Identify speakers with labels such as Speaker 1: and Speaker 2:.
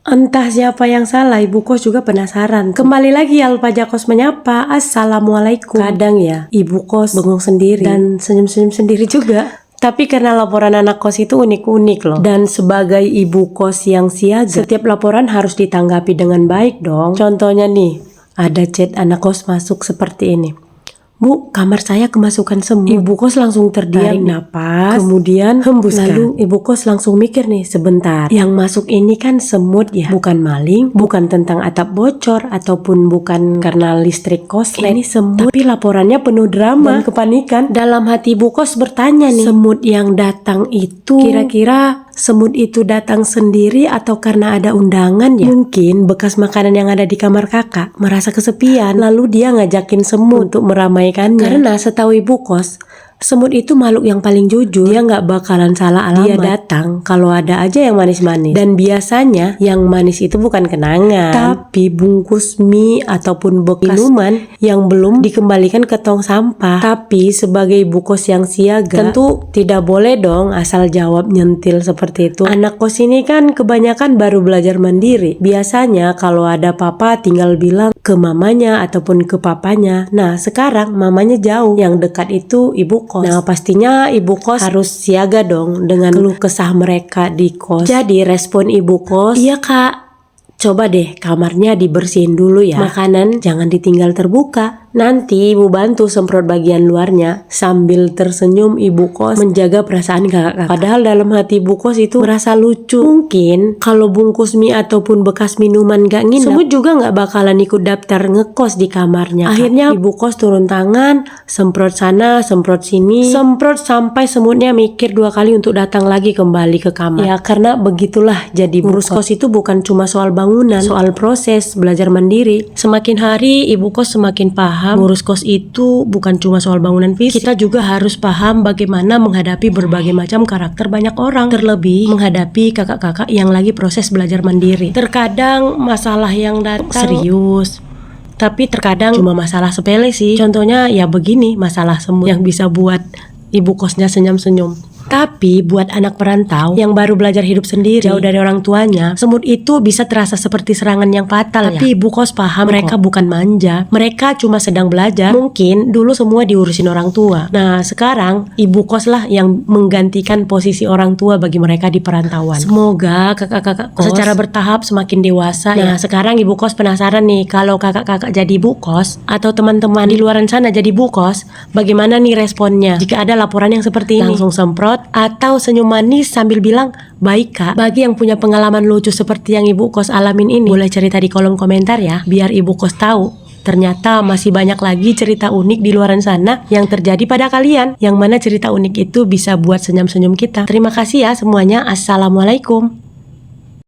Speaker 1: Entah siapa yang salah, ibu kos juga penasaran. Kembali lagi Alpaja Kos menyapa. Assalamualaikum. Kadang ya, ibu kos bengong sendiri dan senyum-senyum sendiri juga. Tapi karena laporan anak kos itu unik-unik loh. Dan sebagai ibu kos yang siaga, setiap laporan harus ditanggapi dengan baik dong. Contohnya nih, ada chat anak kos masuk seperti ini. Bu, kamar saya kemasukan semut. Ibu kos langsung terdiam, napas, kemudian hembuskan. Lalu ibu kos langsung mikir nih, sebentar. Yang masuk ini kan semut ya, bukan maling, bukan tentang atap bocor, ataupun bukan karena listrik korslet. Ini semut, tapi laporannya penuh drama dan kepanikan. Dalam hati ibu kos bertanya nih, semut yang datang itu kira-kira semut itu datang sendiri atau karena ada undangan ya? Mungkin bekas makanan yang ada di kamar kakak merasa kesepian, lalu dia ngajakin semut untuk meramaikannya. Karena setahu ibu kos, semut itu makhluk yang paling jujur. Dia nggak bakalan salah alamat. Dia datang kalau ada aja yang manis-manis. Dan biasanya yang manis itu bukan kenangan, tapi bungkus mie ataupun bekas minuman yang belum dikembalikan ke tong sampah. Tapi sebagai ibu kos yang siaga, tentu tidak boleh dong asal jawab nyentil seperti itu. Anak kos ini kan kebanyakan baru belajar mandiri. Biasanya kalau ada papa tinggal bilang ke mamanya ataupun ke papanya. Nah sekarang mamanya jauh, yang dekat itu ibu kos. Nah pastinya ibu kos harus siaga dong dengan keluh kesah mereka di kos. Jadi respon ibu kos, iya kak, coba deh kamarnya dibersihin dulu ya. Makanan jangan ditinggal terbuka. Nanti ibu bantu semprot bagian luarnya. Sambil tersenyum ibu kos menjaga perasaan kakak-kakak. Padahal dalam hati ibu kos itu merasa lucu. Mungkin kalau bungkus mie ataupun bekas minuman gak nginep, semut juga gak bakalan ikut daftar ngekos di kamarnya. Akhirnya ibu kos turun tangan, semprot sana, semprot sini, semprot sampai semutnya mikir 2 kali untuk datang lagi kembali ke kamar. Ya karena begitulah jadi ngurus kos itu bukan cuma soal bangunan, soal proses belajar mandiri. Semakin hari ibu kos semakin paham ngurus kos itu bukan cuma soal bangunan fisik. Kita juga harus paham bagaimana menghadapi berbagai macam karakter banyak orang. Terlebih menghadapi kakak-kakak yang lagi proses belajar mandiri. Terkadang masalah yang datang serius, tapi terkadang cuma masalah sepele sih. Contohnya ya begini, masalah semut yang bisa buat ibu kosnya senyum-senyum. Tapi buat anak perantau yang baru belajar hidup sendiri, jauh dari orang tuanya, semut itu bisa terasa seperti serangan yang fatal. Tapi ibu kos paham mereka bukan manja, mereka cuma sedang belajar. Mungkin dulu semua diurusin orang tua. Nah sekarang ibu kos lah yang menggantikan posisi orang tua bagi mereka di perantauan. Semoga kakak-kakak kos secara bertahap semakin dewasa. Nah sekarang ibu kos penasaran nih, kalau kakak-kakak jadi ibu kos atau teman-teman di luaran sana jadi ibu kos, bagaimana nih responnya jika ada laporan yang seperti ini? Langsung semprot atau senyum manis sambil bilang baik kak? Bagi yang punya pengalaman lucu seperti yang ibu kos alamin ini, boleh cerita di kolom komentar ya, biar ibu kos tahu ternyata masih banyak lagi cerita unik di luaran sana yang terjadi pada kalian, yang mana cerita unik itu bisa buat senyum-senyum kita. Terima kasih ya semuanya. Assalamualaikum.